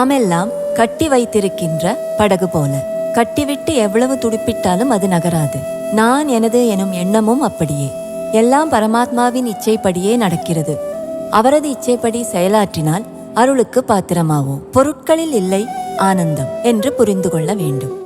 நாமெல்லாம் கட்டி வைத்திருக்கின்ற படகு போல. கட்டிவிட்டு எவ்வளவு துடிப்பிட்டாலும் அது நகராது. நான் எனது எனும் எண்ணமும் அப்படியே. எல்லாம் பரமாத்மாவின் இச்சைப்படியே நடக்கிறது. அவரது இச்சைப்படி செயலாற்றினால் அருளுக்கு பாத்திரமாவோம். பொருட்களில் இல்லை ஆனந்தம் என்று புரிந்து கொள்ள வேண்டும்.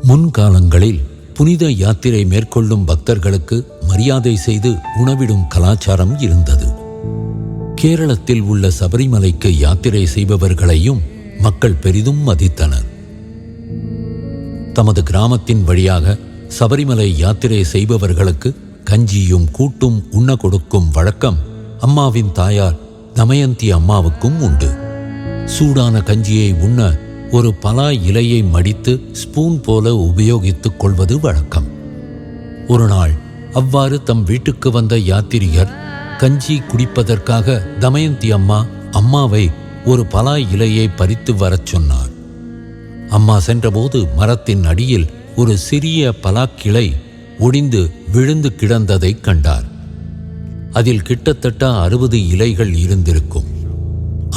முன்காலங்களில் புனித யாத்திரை மேற்கொள்ளும் பக்தர்களுக்கு மரியாதை செய்து உணவிடும் கலாச்சாரம் இருந்தது. கேரளத்தில் உள்ள சபரிமலைக்கு யாத்திரை செய்பவர்களையும் மக்கள் பெரிதும் மதித்தனர். தமது கிராமத்தின் வழியாக சபரிமலை யாத்திரை செய்பவர்களுக்கு கஞ்சியும் கூட்டும் உண்ண கொடுக்கும் வழக்கம் அம்மாவின் தாயார் தமயந்தி அம்மாவுக்கும் உண்டு. சூடான கஞ்சியை உண்ண ஒரு பலா இலையை மடித்து ஸ்பூன் போல உபயோகித்துக் கொள்வது வழக்கம். ஒரு நாள் அவ்வாறு தம் வீட்டுக்கு வந்த யாத்திரிகர் கஞ்சி குடிப்பதற்காக தமயந்தி அம்மாவை ஒரு பலா இலையை பறித்து வரச் சொன்னார். அம்மா சென்றபோது மரத்தின் அடியில் ஒரு சிறிய பலாக்கிளை ஒடிந்து விழுந்து கிடந்ததை கண்டார். அதில் கிட்டத்தட்ட 60 இலைகள் இருந்திருக்கும்.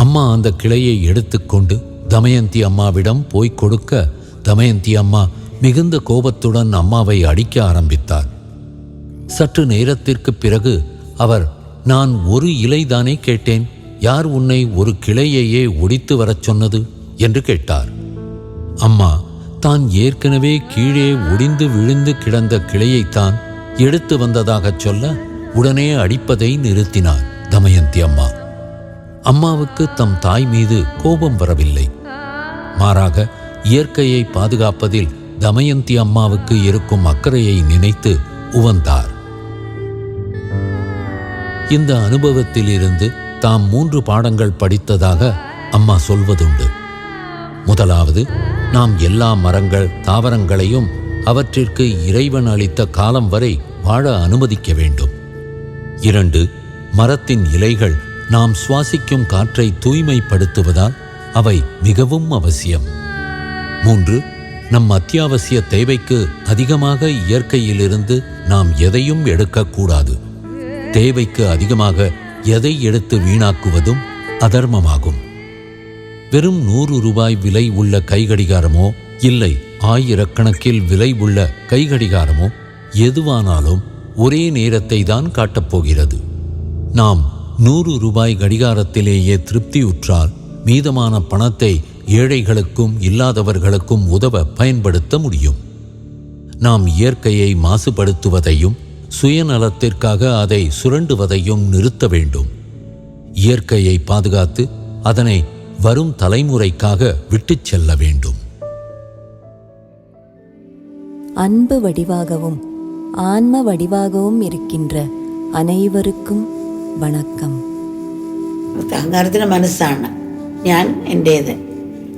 அம்மா அந்த கிளையை எடுத்துக்கொண்டு தமயந்தி அம்மாவிடம் போய்க் கொடுக்க தமயந்தி அம்மா மிகுந்த கோபத்துடன் அம்மாவை அடிக்க ஆரம்பித்தார். சற்று நேரத்திற்கு பிறகு அவர், நான் ஒரு இலைதானே கேட்டேன், யார் உன்னை ஒரு கிளையையே ஒடித்து வரச் சொன்னது என்று கேட்டார். அம்மா தான் ஏற்கனவே கீழே ஒடிந்து விழுந்து கிடந்த கிளையைத்தான் எடுத்து வந்ததாகச் சொல்ல உடனே அடிப்பதை நிறுத்தினார் தமயந்தி அம்மா. அம்மாவுக்கு தம் தாய் மீது கோபம் வரவில்லை. மாறாக இயற்கையை பாதுகாப்பதில் தமயந்தி அம்மாவுக்கு இருக்கும் அக்கறையை நினைத்து உவந்தார். இந்த அனுபவத்திலிருந்து தாம் 3 பாடங்கள் படித்ததாக அம்மா சொல்வதுண்டு. முதலாவது, நாம் எல்லா மரங்கள் தாவரங்களையும் அவற்றிற்கு இறைவன் அளித்த காலம் வரை வாழ அனுமதிக்க வேண்டும். 2, மரத்தின் இலைகள் நாம் சுவாசிக்கும் காற்றை தூய்மைப்படுத்துவதால் அவை மிகவும் அவசியம். 3, நம் அத்தியாவசிய தேவைக்கு அதிகமாக இயற்கையிலிருந்து நாம் எதையும் எடுக்கக்கூடாது. தேவைக்கு அதிகமாக எதை எடுத்து வீணாக்குவதும் அதர்மமாகும். வெறும் 100 ரூபாய் விலை உள்ள கைகடிகாரமோ இல்லை ஆயிரக்கணக்கில் விலை உள்ள கைகடிகாரமோ எதுவானாலும் ஒரே நேரத்தை தான் காட்டப்போகிறது. நாம் 100 ரூபாய் கடிகாரத்திலேயே திருப்தியுற்றால் மீதமான பணத்தை ஏழைகளுக்கும் இல்லாதவர்களுக்கும் உதவ பயன்படுத்த முடியும். நாம் இயற்கையை மாசுபடுத்துவதையும் சுயநலத்திற்காக அதை சுரண்டுவதையும் நிறுத்த வேண்டும். இயற்கையை பாதுகாத்து அதனை வரும் தலைமுறைக்காக விட்டுச் செல்ல வேண்டும். அன்பு வடிவாகவும் ஆன்ம வடிவாகவும் இருக்கின்ற അനേവർക്കും വണക്കം. അഹങ്കാരത്തിൻ്റെ മനസ്സാണ് ഞാൻ എൻ്റേത്,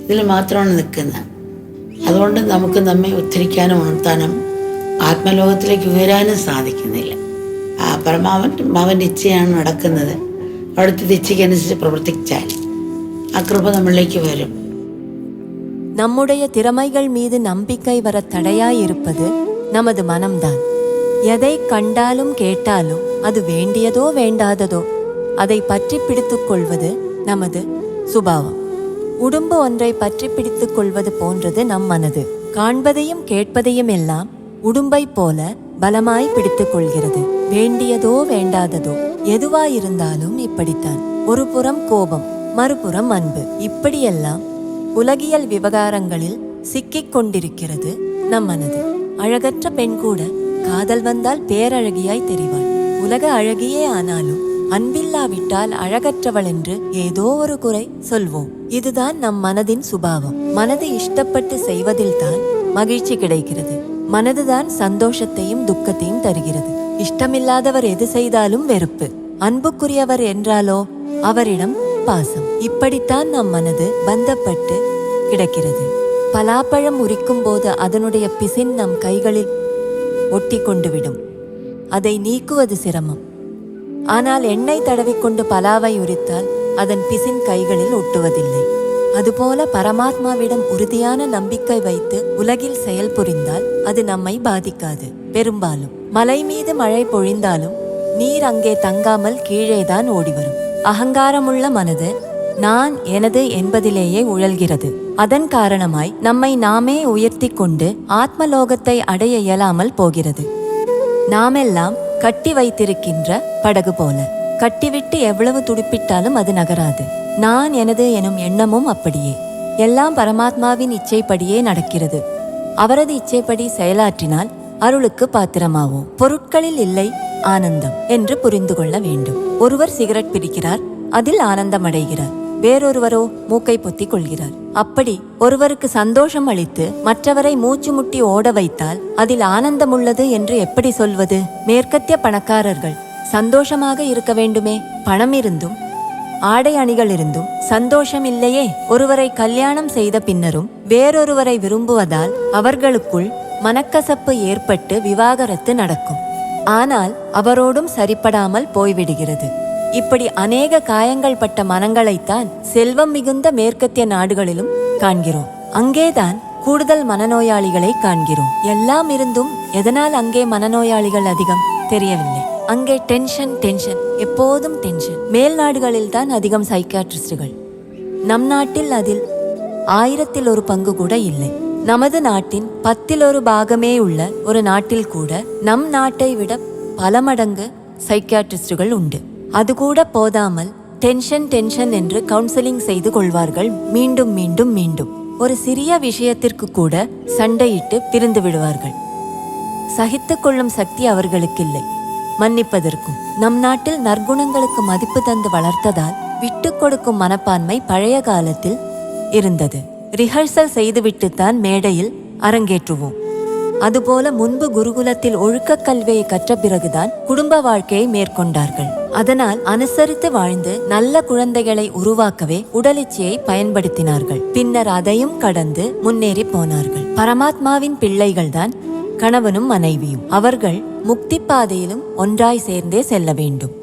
ഇതിൽ മാത്രമാണ് നിൽക്കുന്നത്. അതുകൊണ്ട് നമുക്ക് നമ്മെ ഉദ്ധരിക്കാനും ഉണർത്താനും ആത്മലോകത്തിലേക്ക് ഉയരാനും സാധിക്കുന്നില്ല. ആ പരമാവൻ്റെ ഇച്ഛയാണ് നടക്കുന്നത്. അവിടുത്തെ ഇച്ഛയ്ക്കനുസരിച്ച് പ്രവർത്തിച്ചാൽ ആ കൃപ നമ്മളിലേക്ക് വരും. நம்முடைய திறமைகள் மீது நம்பிக்கை வர தடையாயிருப்பது நமது மனம்தான். எதை கண்டாலும் கேட்டாலும் அது வேண்டியதோ வேண்டாததோ அதை பற்றி பிடித்துக் கொள்வது நமது சுபாவம். உடும்பு ஒன்றை பற்றி பிடித்துக் கொள்வது போன்றது நம் மனது. காண்பதையும் கேட்பதையும் எல்லாம் உடும்பை போல பலமாய் பிடித்துக் கொள்கிறது. வேண்டியதோ வேண்டாததோ எதுவாயிருந்தாலும் இப்படித்தான். ஒரு புறம் கோபம், மறுபுறம் அன்பு. இப்படியெல்லாம் உலகியல் விவகாரங்களில் சிக்கிக் கொண்டிருக்கிறது நம் மனது. அழகற்ற பெண் கூட காதல் வந்தால் பேரழகியாய் தெரிவாள். உலக அழகியே ஆனாலும் அன்பில்லாவிட்டால் அழகற்றவள் என்று ஏதோ ஒரு குறை சொல்வோம். இதுதான் நம் மனதின் சுபாவம். மனது இஷ்டப்பட்டு செய்வதில்தான் மகிழ்ச்சி கிடைக்கிறது. மனதுதான் சந்தோஷத்தையும் துக்கத்தையும் தருகிறது. இஷ்டமில்லாதவர் எது செய்தாலும் வெறுப்பு. அன்புக்குரியவர் என்றாலோ அவரிடம் பாசம். இப்படித்தான் நம் மனது பந்தப்பட்டு கிடக்கிறது. பலாப்பழம் உரிக்கும் போது அதனுடைய பிசின் நம் கைகளில் ஒட்டி கொண்டு விடும். அதை நீக்குவது சிரமம். ஆனால் எண்ணெய் தடவிக்கொண்டு பலாவை உரித்தால் அதன் பிசின் கைகளில் ஒட்டுவதில்லை. அதுபோல பரமாத்மாவிடம் உறுதியான நம்பிக்கை வைத்து உலகில் செயல் புரிந்தால் அது நம்மை பாதிக்காது. பெரும்பாலும் மலை மீது மழை பொழிந்தாலும் நீர் அங்கே தங்காமல் கீழேதான் ஓடிவரும். அகங்காரமுள்ள மனது நான் எனது என்பதிலேயே உழல்கிறது. அதன் காரணமாய் நம்மை நாமே உயர்த்தி கொண்டு ஆத்மலோகத்தை அடைய இயலாமல் போகிறது. நாமெல்லாம் கட்டி வைத்திருக்கின்ற படகு போல. கட்டிவிட்டு எவ்வளவு துடுப்பிட்டாலும் அது நகராது. நான் எனது எனும் எண்ணமும் அப்படியே. எல்லாம் பரமாத்மாவின் இச்சைப்படியே நடக்கிறது. அவரது இச்சைப்படி செயலாற்றினால் அருளுக்கு பாத்திரமாவோம். பொருட்களில் இல்லை ஆனந்தம் என்று புரிந்து கொள்ள வேண்டும். ஒருவர் சிகரெட் பிடிக்கிறார், அதில் ஆனந்தம் அடைகிறார். வேறொருவரோ மூக்கை பொத்திக் கொள்கிறார். அப்படி ஒருவருக்கு சந்தோஷம் அளித்து மற்றவரை மூச்சு முட்டி ஓட வைத்தால் அதில் ஆனந்தம் உள்ளது என்று எப்படி சொல்வது? மேற்கத்திய பணக்காரர்கள் சந்தோஷமாக இருக்க வேண்டுமே. பணம் இருந்தும் ஆடை அணிகள் இருந்தும் சந்தோஷம் இல்லையே. ஒருவரை கல்யாணம் செய்த பின்னரும் வேறொருவரை விரும்புவதால் அவர்களுக்குள் மனக்கசப்பு ஏற்பட்டு விவாகரத்து நடக்கும். ஆனால் அவரோடும் சரிப்படாமல் போய்விடுகிறது. இப்படி அநேக காயங்கள் பட்ட மனங்களைத்தான் செல்வம் மிகுந்த மேற்கத்திய நாடுகளிலும் காண்கிறோம். அங்கேதான் கூடுதல் மனநோயாளிகளை காண்கிறோம். எல்லாம் இருந்தும் எதனால் அங்கே மனநோயாளிகள் அதிகம் தெரியவில்லை. அங்கே டென்ஷன் டென்ஷன், எப்போதும் டென்ஷன். மேல் நாடுகளில் தான் அதிகம் சைக்காட்ரிஸ்டுகள். நம் நாட்டில் அதில் 1000ல் 1 பங்கு கூட இல்லை. நமது நாட்டின் 10ல் 1 பாகமே உள்ள ஒரு நாட்டில் கூட நம் நாட்டை விட பல மடங்கு சைக்காட்ரிஸ்டுகள் உண்டு. அது கூட போதாமல் டென்ஷன் டென்ஷன் என்று கவுன்சிலிங் செய்து கொள்வார்கள். மீண்டும் மீண்டும் மீண்டும் ஒரு சிறிய விஷயத்திற்கு கூட சண்டையிட்டு பிரிந்து விடுவார்கள். சகித்துக் கொள்ளும் சக்தி அவர்களுக்கு இல்லை, மன்னிப்பதற்கும். நம் நாட்டில் நற்குணங்களுக்கு மதிப்பு தந்து வளர்த்ததால் விட்டு கொடுக்கும் மனப்பான்மை பழைய காலத்தில் இருந்தது. ரிஹர்சல் செய்துவிட்டுத்தான் மேடையில் அரங்கேற்றுவோம். அதுபோல முன்பு குருகுலத்தில் ஒழுக்க கல்வியை கற்ற பிறகுதான் குடும்ப வாழ்க்கையை மேற்கொண்டார்கள். அதனால் அனுசரித்து வாழ்ந்து நல்ல குழந்தைகளை உருவாக்கவே உடலிச்சையை பயன்படுத்தினார்கள். பின்னர் அதையும் கடந்து முன்னேறி போனார்கள். பரமாத்மாவின் பிள்ளைகள்தான் கணவனும் மனைவியும். அவர்கள் முக்தி பாதையிலும் ஒன்றாய் சேர்ந்தே செல்ல வேண்டும்.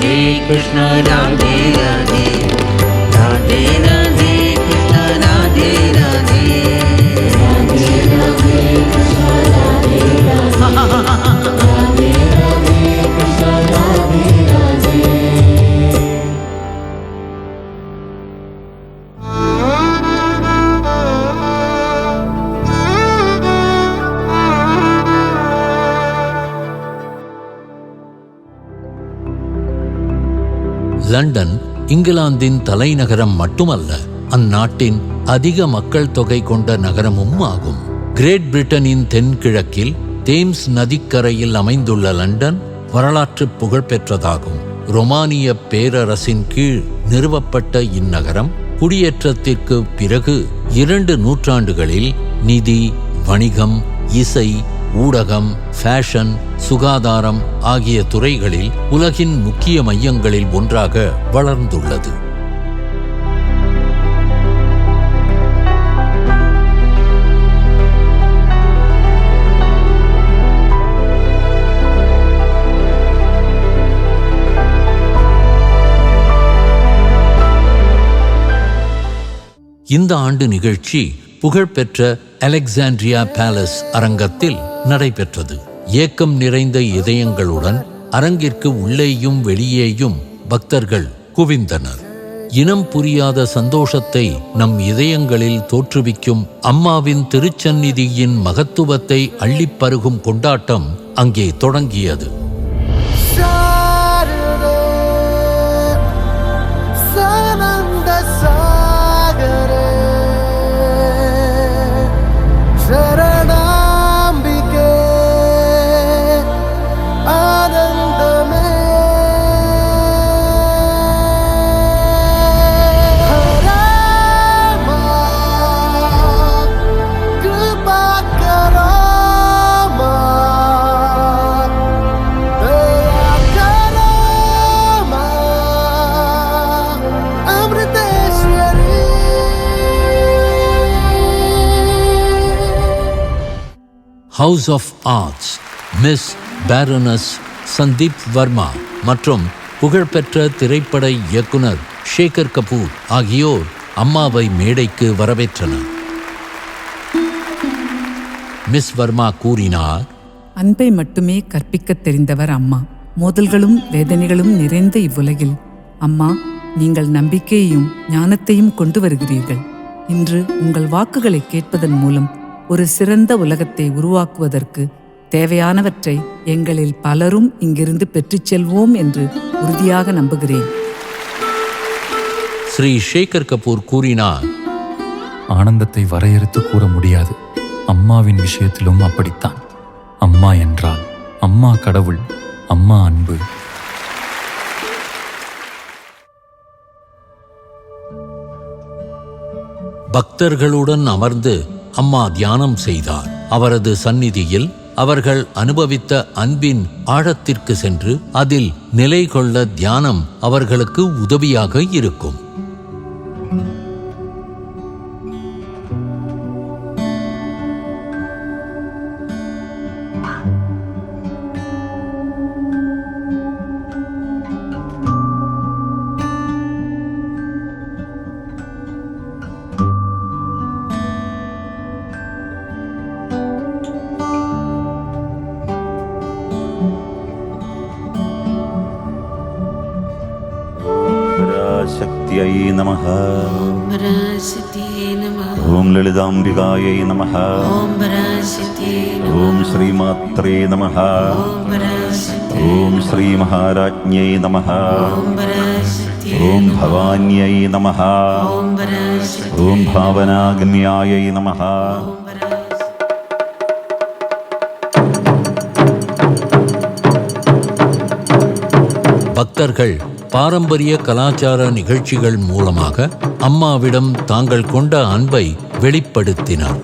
राधे कृष्ण राधे राधे राधे राधे कृष्ण राधे राधे राधे राधे कृष्ण राधे राधे राधे राधे कृष्ण राधे राधे। லண்டன் இங்கிலாந்தின் தலைநகரம் மட்டுமல்ல, அந்நாட்டின் அதிக மக்கள் தொகை கொண்ட நகரமும் ஆகும். கிரேட் பிரிட்டனின் தென்கிழக்கில் தேம்ஸ் நதிக்கரையில் அமைந்துள்ள லண்டன் வரலாற்று புகழ்பெற்றதாகும். ரொமானிய பேரரசின் கீழ் நிறுவப்பட்ட இந்நகரம் குடியேற்றத்திற்கு பிறகு 2 நூற்றாண்டுகளில் நிதி, வணிகம், இசை, ஊடகம், ஃபேஷன், சுகாதாரம் ஆகிய துறைகளில் உலகின் முக்கிய மையங்களில் ஒன்றாக வளர்ந்துள்ளது. இந்த ஆண்டு நிகழ்ச்சி புகழ்பெற்ற அலெக்சாண்ட்ரியா பேலஸ் அரங்கத்தில் நடைபெற்றது. ஏக்கம் நிறைந்த இதயங்களுடன் அரங்கிற்கு உள்ளேயும் வெளியேயும் பக்தர்கள் குவிந்தனர். இனம் புரியாத சந்தோஷத்தை நம் இதயங்களில் தோற்றுவிக்கும் அம்மாவின் திருச்சந்நிதியின் மகத்துவத்தை அள்ளிப்பருகும் கொண்டாட்டம் அங்கே தொடங்கியது. House of arts miss baroness Sandeep Varma மற்றும் புகழ்பெற்ற திரைப்பட இயக்குனர் ஷேகர் கபூர் ஆகியோர் அம்மாவை மேடைக்கு வரவேற்றனர். மிஸ் வர்மா கூறினார், அன்பை மட்டுமே கற்பிக்கத் தெரிந்தவர் அம்மா. மோதல்களும் வேதனைகளும் நிறைந்த இவ்வுலகில் அம்மா, நீங்கள் நம்பிக்கையையும் ஞானத்தையும் கொண்டு வருகிறீர்கள். இன்று உங்கள் வாக்குகளை கேட்பதன் மூலம் ஒரு சிறந்த உலகத்தை உருவாக்குவதற்கு தேவையானவற்றை எங்களில் பலரும் இங்கிருந்து பெற்றுச் செல்வோம் என்று உறுதியாக நம்புகிறேன். ஸ்ரீ ஷேகர் கபூர் கூறினார், ஆனந்தத்தை வரையறுத்து கூற முடியாது. அம்மாவின் விஷயத்திலும் அப்படித்தான். அம்மா என்றால் அம்மா கடவுள், அம்மா அன்பு. பக்தர்களுடன் அமர்ந்து அம்மா தியானம் செய்தார். அவரது சந்நிதியில் அவர்கள் அனுபவித்த அன்பின் ஆழத்திற்கு சென்று அதில் நிலை கொள்ள தியானம் அவர்களுக்கு உதவியாக இருக்கும். शक्त्यै नमः। ओम ललिताम्बिकायै नमः। ओम श्रीमात्रे नमः। ओम श्री महाराज्ञै नमः। ओम भवान्यै नमः। ओम भावनागम्यायै नमः। பக்தர்கள் பாரம்பரிய கலாச்சார நிகழ்ச்சிகள் மூலமாக அம்மாவிடம் தாங்கள் கொண்ட அன்பை வெளிப்படுத்தினார்.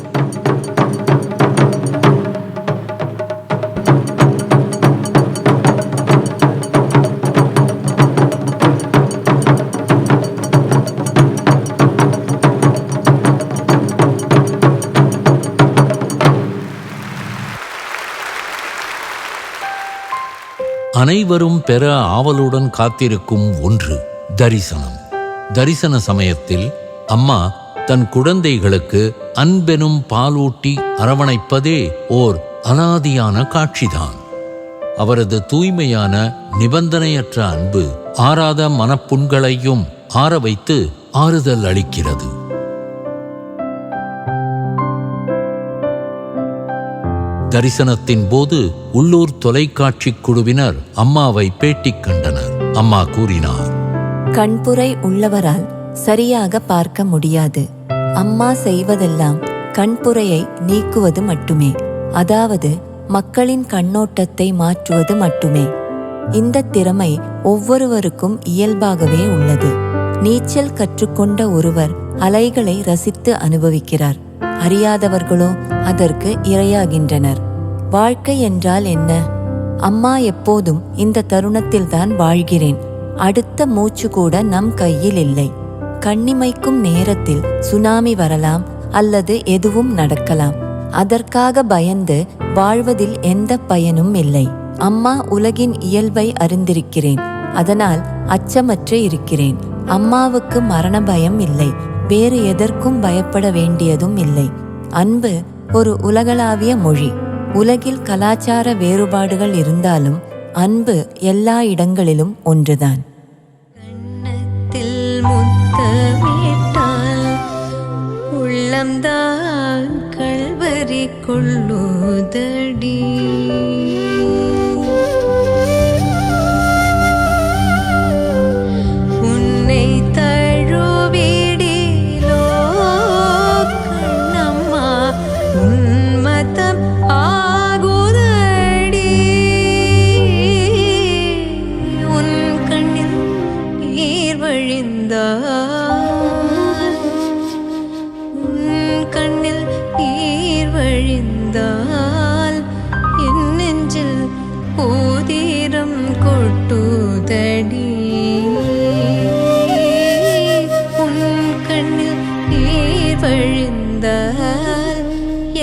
அனைவரும் பெற ஆவலுடன் காத்திருக்கும் ஒன்று தரிசனம். தரிசன சமயத்தில் அம்மா தன் குழந்தைகளுக்கு அன்பெனும் பாலூட்டி அரவணைப்பதே ஓர் அலாதியான காட்சிதான். அவரது தூய்மையான நிபந்தனையற்ற அன்பு ஆறாத மனப்புண்களையும் ஆற வைத்து ஆறுதல் அளிக்கிறது. தரிசனத்தின் போது உள்ளூர் தொலைக்காட்சி குழுவினர் அம்மாவை பேட்டி கண்டனர். அம்மா கூறினார், கண்புரை உள்ளவரால் சரியாக பார்க்க முடியாது. அம்மா செய்வதெல்லாம் கண்புரையை நீக்குவது மட்டுமே, அதாவது மக்களின் கண்ணோட்டத்தை மாற்றுவது மட்டுமே. இந்த திறமை ஒவ்வொருவருக்கும் இயல்பாகவே உள்ளது. நீச்சல் கற்றுக்கொண்ட ஒருவர் அலைகளை ரசித்து அனுபவிக்கிறார். அறியாதவர்களோ அதற்கு இரையாகின்றனர். வாழ்க்கை என்றால் என்ன? அம்மா எப்போதும் இந்த தருணத்தில்தான் வாழ்கிறேன், அடுத்த மூச்சு கூட நம் கையில் இல்லை. கண்ணிமைக்கும் நேரத்தில் சுனாமி வரலாம் அல்லது எதுவும் நடக்கலாம். அதற்காக பயந்து வாழ்வதில் எந்த பயனும் இல்லை. அம்மா உலகின் இயல்பை அறிந்திருக்கிறேன், அதனால் அச்சமற்று இருக்கிறேன். அம்மாவுக்கு மரண பயம் இல்லை, வேறு எதற்கும் பயப்பட வேண்டியதும் இல்லை. அன்பு ஒரு உலகளாவிய மொழி. உலகில் கலாச்சார வேறுபாடுகள் இருந்தாலும் அன்பு எல்லா இடங்களிலும் ஒன்றுதான். கண்ணத்தில் முத்தமிட்டால் உள்ளம்தான் கள்வரி கொள்ளுதடி. உன்னை தழுவிடிலோ கண்ணம்மா உன்மதம் ஆகுதடி. உன் கண்ணில் நீர் வழிந்தால், உன் கண்ணில் நீர் வழிந்தால் என் நெஞ்சில் ஊதிரம் கொட்டுதடி. உன் கண்ணில் நீர் வழிந்தால்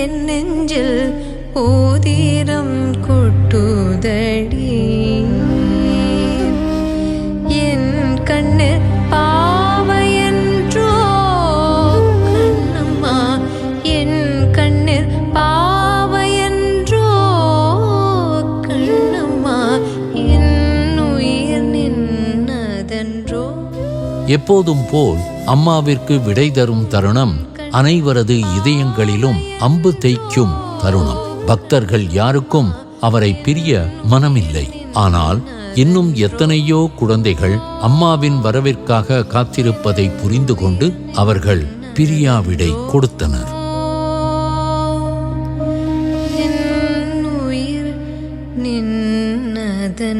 என் நெஞ்சில் ஊதிரம் கொட்டுதடி. என் கண்ணு பாவையன்றோ கண்ணம்மா, என் கண்ணில் பாவையன்றோ கண்ணம்மா, என் உயிர் நின்னதன்றோ. எப்போதும் போல் அம்மாவிற்கு விடை தரும் தருணம் அனைவரது இதயங்களிலும் அம்பு தேய்க்கும் தருணம். பக்தர்கள் யாருக்கும் அவரை பிரிய மனமில்லை. ஆனால் இன்னும் எத்தனையோ குழந்தைகள் அம்மாவின் வரவிற்காக காத்திருப்பதை புரிந்து கொண்டு அவர்கள் பிரியா விடை கொடுத்தனர். என் உயிர் நின்னதன்றோ.